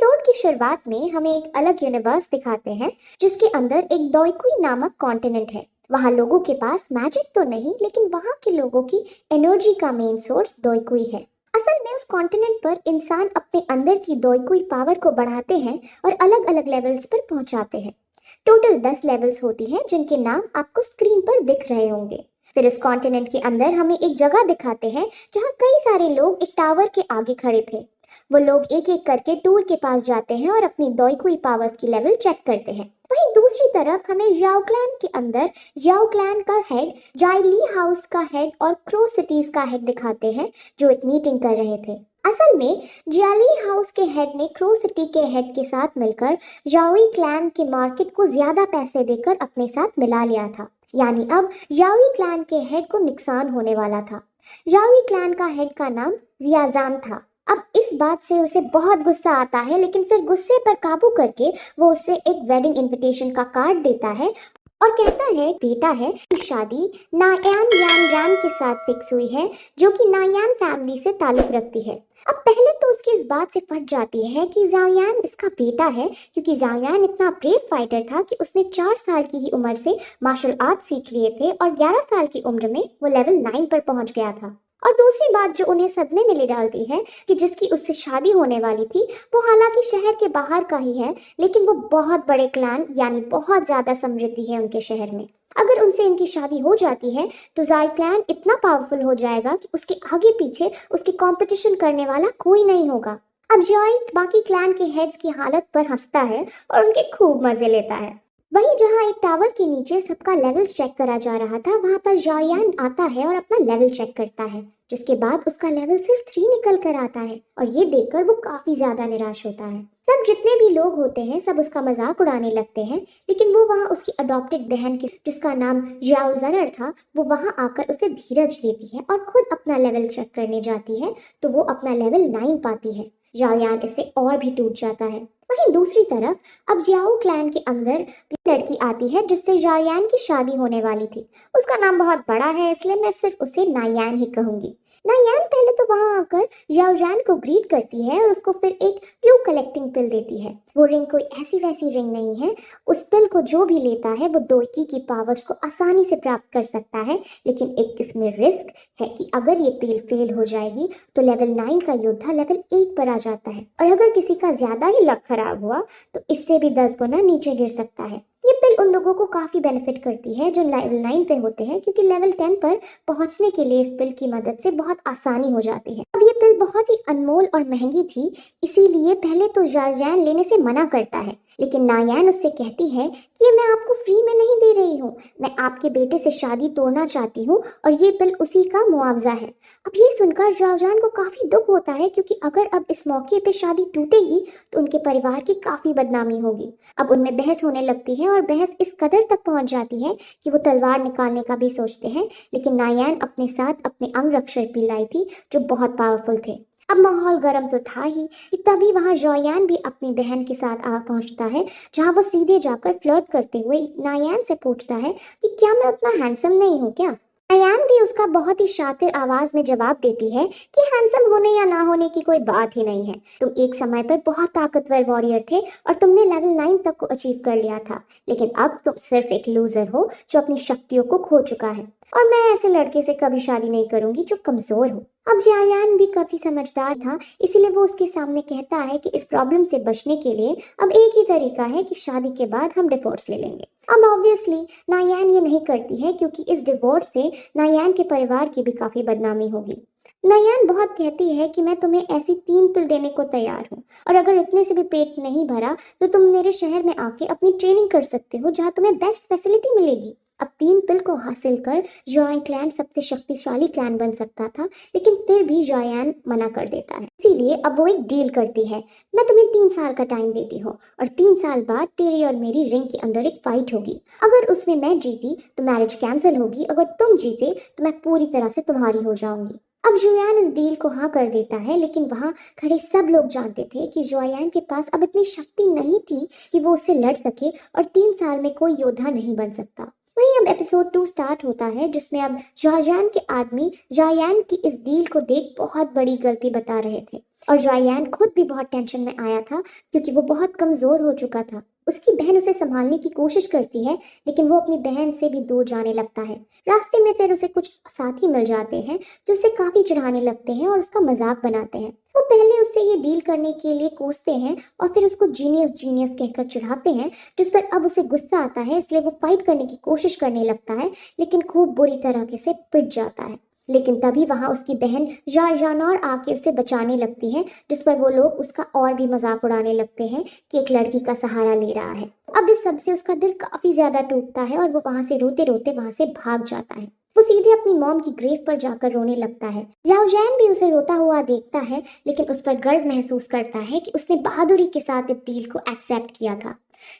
Episode की शुरुआत में हमें एक अलग यूनिवर्स दिखाते हैं जिसके अंदर एक दोइकुई नामक कॉन्टिनेंट है। वहाँ लोगों के पास मैजिक तो नहीं, लेकिन वहाँ के लोगों की एनर्जी का मेन सोर्स दोइकुई है। असल में उस कॉन्टिनेंट पर इंसान अपने अंदर की दोइकुई पावर को बढ़ाते हैं और अलग अलग लेवल्स पर पहुंचाते हैं। टोटल 10 लेवल्स होती हैं जिनके नाम आपको स्क्रीन पर दिख रहे होंगे। फिर इस कॉन्टिनेंट के अंदर हमें एक जगह दिखाते हैं जहाँ कई सारे लोग एक टावर के आगे खड़े थे। वो लोग एक एक करके टूर के पास जाते हैं और अपनी दोइकुई पावर्स की लेवल चेक करते हैं। वहीं दूसरी तरफ हमें याओ क्लैन के अंदर याओ क्लैन का हेड, जाइली हाउस का हेड और क्रो सिटीज का हेड दिखाते हैं जो एक मीटिंग कर रहे थे। असल में जियाली हाउस के हेड ने क्रो सिटी के हेड के साथ मिलकर याओई क्लैन के मार्केट को ज्यादा पैसे देकर अपने साथ मिला लिया था। यानी अब याओई क्लैन के हेड को नुकसान होने वाला था। याओई क्लैन का हेड का नाम जियाजान था। अब इस बात से उसे बहुत गुस्सा आता है, लेकिन फिर गुस्से पर काबू करके वो उसे एक वेडिंग इनविटेशन का कार्ड देता है और कहता है बेटा है कि शादी नायान यान रैन के साथ फिक्स हुई है जो कि नायान फैमिली से ताल्लुक रखती है। अब पहले तो उसकी इस बात से फट जाती है कि जाओयान इसका बेटा है, क्योंकि जाओयान इतना ब्रेव फाइटर था कि उसने 4 साल की ही उम्र से मार्शल आर्ट सीख लिए थे और 11 साल की उम्र में वो लेवल 9 पर पहुंच गया था। और दूसरी बात जो उन्हें सदमे में ले डालती है कि जिसकी उससे शादी होने वाली थी वो हालांकि शहर के बाहर का ही है, लेकिन वो बहुत बड़े क्लान यानी बहुत ज्यादा समृद्धि है उनके शहर में। अगर उनसे इनकी शादी हो जाती है तो जाई क्लैन इतना पावरफुल हो जाएगा कि उसके आगे पीछे उसकी कंपटीशन करने वाला कोई नहीं होगा। अब जॉय बाकी क्लैन के हेड्स की हालत पर हंसता है और उनके खूब मजे लेता है। वहीं जहां एक टावर के नीचे सबका लेवल चेक करा जा रहा था, वहां पर जॉयान आता है और अपना लेवल चेक करता है, जिसके बाद उसका लेवल सिर्फ 3 निकल कर आता है और ये देखकर वो काफी ज्यादा निराश होता है। सब जितने भी लोग होते हैं सब उसका मजाक उड़ाने लगते हैं, लेकिन वो वहाँ उसकी अडॉप्टेड बहन की जिसका नाम जियाओ जनर था वो वहाँ आकर उसे धीरज देती है और खुद अपना लेवल चेक करने जाती है, तो वो अपना लेवल 9 पाती है। जाओयान इससे और भी टूट जाता है। वहीं दूसरी तरफ अब जियाओ क्लैन के अंदर लड़की आती है जिससे जायान की शादी होने वाली थी। उसका नाम बहुत बड़ा है इसलिए मैं सिर्फ उसे नायान ही कहूंगी। नायान पहले तो वहां आकर जाओजान को ग्रीट करती है और उसको फिर एक क्यू कलेक्टिंग पिल देती है। वो रिंग कोई ऐसी वैसी रिंग नहीं है। उस पिल को जो भी लेता है वो दोइकी की पावर्स को आसानी से प्राप्त कर सकता है, लेकिन एक इसमें रिस्क है कि अगर ये पिल फेल हो जाएगी तो लेवल 9 का योद्धा लेवल 8 पर आ जाता है, और अगर किसी का ज्यादा ही लक खराब हुआ तो इससे भी 10 गुना नीचे गिर सकता है। ये पिल उन लोगों को काफी बेनिफिट करती है जो लेवल 9 पे होते हैं, क्योंकि लेवल 10 पर पहुंचने के लिए इस पिल की मदद से बहुत आसानी हो जाती है। अब ये पिल बहुत ही अनमोल और महंगी थी, इसीलिए पहले तो जारजैन लेने से मना करता है, लेकिन नायान उससे कहती है कि ये मैं आपको फ्री में नहीं दे रही हूँ, मैं आपके बेटे से शादी तोड़ना चाहती हूँ और ये पिल उसी का मुआवजा है। अब ये सुनकर जारजैन को काफी दुख होता है, क्योंकि अगर अब इस मौके पे शादी टूटेगी तो उनके परिवार की काफी बदनामी होगी। अब उनमें बहस होने लगती है और बहस इस कदर तक पहुंच जाती है कि वो तलवार निकालने का भी सोचते हैं, लेकिन नायान अपने साथ अपने अंग रक्षक भी लाई थी जो बहुत पावरफुल थे। अब माहौल गर्म तो था ही कि तभी वहां जॉयान भी अपनी बहन के साथ आ पहुंचता है, जहां वो सीधे जाकर फ्लर्ट करते हुए नायान से पूछता है कि क्या मैं उतना हैंडसम नहीं हूँ क्या। नायान भी उसका बहुत ही शातिर आवाज में जवाब देती है कि हैंडसम होने या ना होने की कोई बात ही नहीं है। तुम एक समय पर बहुत ताकतवर वॉरियर थे और तुमने लेवल 9 तक को अचीव कर लिया था, लेकिन अब तुम सिर्फ एक लूजर हो जो अपनी शक्तियों को खो चुका है, और मैं ऐसे लड़के से कभी शादी नहीं करूंगी जो कमजोर हो। अब जायान भी काफी समझदार था, इसीलिए वो उसके सामने कहता है कि इस प्रॉब्लम से बचने के लिए अब एक ही तरीका है कि शादी के बाद हम डिवोर्स ले लेंगे। अब ऑब्वियसली नायान ये नहीं करती है, क्योंकि इस डिवोर्स से नायान के परिवार की भी काफी बदनामी होगी। नायान बहुत कहती है कि मैं तुम्हें ऐसी 3 पिल देने को तैयार हूँ, और अगर इतने से भी पेट नहीं भरा तो तुम मेरे शहर में आके अपनी ट्रेनिंग कर सकते हो, जहाँ तुम्हें बेस्ट फैसिलिटी मिलेगी। अब 3 पिल को हासिल कर जॉइन क्लैन सबसे शक्तिशाली क्लैन बन सकता था, लेकिन फिर भी जॉयान मना कर देता है। इसीलिए अब वो एक डील करती है, मैं तुम्हें 3 साल का टाइम देती हूँ और 3 साल बाद तेरी और मेरी रिंग के अंदर एक फाइट होगी। अगर उसमें मैं जीती तो मैरिज कैंसिल होगी, अगर तुम जीते तो मैं पूरी तरह से तुम्हारी हो जाऊंगी। अब जुयान इस डील को हाँ कर देता है, लेकिन वहां खड़े सब लोग जानते थे कि जुयान के पास अब इतनी शक्ति नहीं थी कि वो उससे लड़ सके और 3 साल में कोई योद्धा नहीं बन सकता। वहीं अब एपिसोड 2 स्टार्ट होता है, जिसमें अब जायान के आदमी जायान की इस डील को देख बहुत बड़ी गलती बता रहे थे और जायान खुद भी बहुत टेंशन में आया था क्योंकि वो बहुत कमजोर हो चुका था। उसकी बहन उसे संभालने की कोशिश करती है लेकिन वो अपनी बहन से भी दूर जाने लगता है। रास्ते में फिर उसे कुछ साथी मिल जाते हैं जो उसे काफी चिढ़ाने लगते हैं और उसका मजाक बनाते हैं। वो पहले उससे ये डील करने के लिए कोसते हैं और फिर उसको जीनियस जीनियस कहकर चिढ़ाते हैं, जिस पर अब उसे गुस्सा आता है, इसलिए वो फाइट करने की कोशिश करने लगता है लेकिन खूब बुरी तरह से पिट जाता है। लेकिन तभी वहां उसकी बहन जानौर आके उसे बचाने लगती है, जिस पर वो लोग उसका और भी मजाक उड़ाने लगते हैं कि एक लड़की का सहारा ले रहा है। अब इस सब से उसका दिल काफी ज्यादा टूटता है और वो वहां से रोते रोते वहां से भाग जाता है। वो सीधे अपनी मॉम की ग्रेव पर जाकर रोने लगता है। जाओ जैन भी उसे रोता हुआ देखता है लेकिन उस पर गर्व महसूस करता है कि उसने बहादुरी के साथ इस डील को एक्सेप्ट किया था।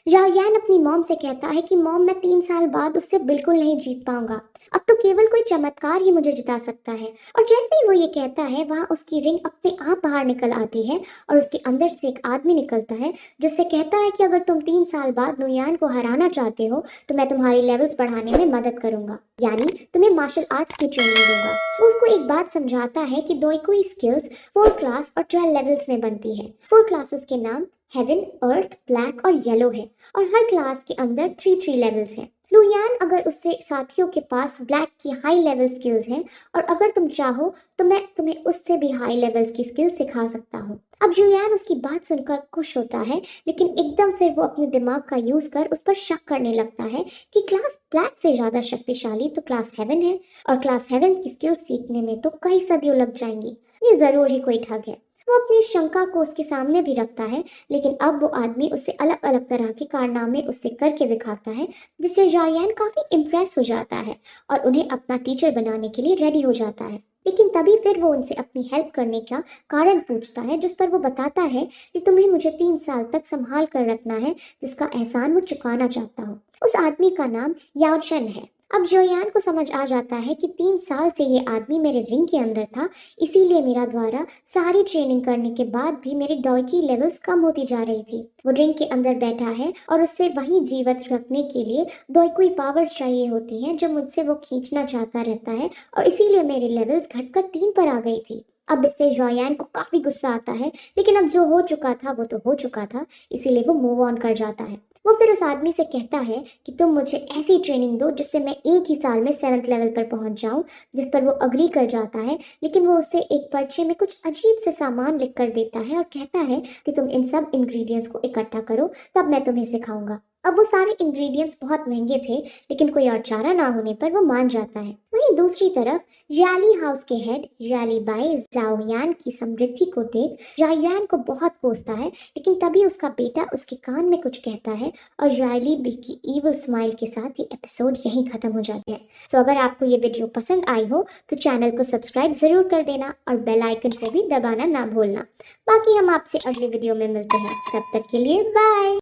जाओयान अपनी मॉम से कहता है कि मॉम, मैं 3 साल बाद उससे बिल्कुल नहीं जीत पाऊंगा, अब तो केवल कोई चमत्कार ही मुझे जिता सकता है। और जैसे ही वो ये कहता है वहां उसकी रिंग अपने आप बाहर निकल आती है और उसके अंदर से एक आदमी निकलता है जो उससे कहता है कि अगर तुम 3 साल बाद नुयान को हराना चाहते हो तो मैं तुम्हारी लेवल्स बढ़ाने में मदद करूंगा, यानी तुम्हें मार्शल आर्ट्स की ट्रेनिंग दूंगा। वो उसको एक बात समझाता है कि दोईकुई स्किल्स 4 क्लास और 12 लेवल्स में बनती है। 4 क्लासेस के नाम हेवन, अर्थ, ब्लैक और येलो है और हर क्लास के अंदर 3 लेवल्स हैं। लुयान अगर उससे साथियों के पास ब्लैक की हाई लेवल स्किल्स हैं और अगर तुम चाहो तो मैं तुम्हें उससे भी हाई लेवल्स की स्किल्स सिखा सकता हूँ। अब जुयान उसकी बात सुनकर खुश होता है लेकिन एकदम फिर वो अपने दिमाग का यूज कर उस पर शक करने लगता है कि क्लास ब्लैक से ज्यादा शक्तिशाली तो क्लास हेवन है और क्लास हेवन की स्किल्स सीखने में तो कई सदियों लग जाएंगी। ये जरूर ही कोई ठग है। वो अपनी शंका को उसके सामने भी रखता है लेकिन अब वो आदमी उससे अलग अलग तरह के कारनामे उससे करके दिखाता है, जिससे जायान काफी इम्प्रेस हो जाता है और उन्हें अपना टीचर बनाने के लिए रेडी हो जाता है। लेकिन तभी फिर वो उनसे अपनी हेल्प करने का कारण पूछता है, जिस पर वो बताता है कि तुम्हें मुझे 3 साल तक संभाल कर रखना है, जिसका एहसान वो चुकाना चाहता हूँ। उस आदमी का नाम याओचन है। अब जोयान को समझ आ जाता है कि 3 साल से ये आदमी मेरे रिंग के अंदर था, इसीलिए मेरा द्वारा सारी ट्रेनिंग करने के बाद भी मेरी डॉयकी लेवल्स कम होती जा रही थी। वो रिंग के अंदर बैठा है और उससे वहीं जीवित रखने के लिए डॉयकुई पावर्स चाहिए होती हैं जो मुझसे वो खींचना चाहता रहता है और इसीलिए मेरी लेवल्स घटकर 3 पर आ गई थी। अब इससे जोयान को काफी गुस्सा आता है लेकिन अब जो हो चुका था वो तो हो चुका था, इसीलिए वो मूव ऑन कर जाता है। वो फिर उस आदमी से कहता है कि तुम मुझे ऐसी ट्रेनिंग दो जिससे मैं एक ही साल में 7th लेवल पर पहुंच जाऊं, जिस पर वो अग्री कर जाता है। लेकिन वो उससे एक पर्चे में कुछ अजीब से सामान लिख कर देता है और कहता है कि तुम इन सब इंग्रेडिएंट्स को इकट्ठा करो, तब मैं तुम्हें सिखाऊंगा। अब वो सारे इंग्रेडिएंट्स बहुत महंगे थे लेकिन कोई और चारा ना होने पर वो मान जाता है। वहीं दूसरी तरफ याली हाउस के हेड याली बाई जाओयान की समृद्धि को देख जाओयान को बहुत कोसता है, लेकिन तभी उसका बेटा उसके कान में कुछ कहता है और याली बी की ईविल स्माइल के साथ ये एपिसोड यहीं खत्म हो जाता है। सो अगर आपको ये वीडियो पसंद आई हो तो चैनल को सब्सक्राइब जरूर कर देना और बेल आइकन को भी दबाना ना भूलना। बाकी हम आपसे अगले वीडियो में मिलते हैं, तब तक के लिए बाय।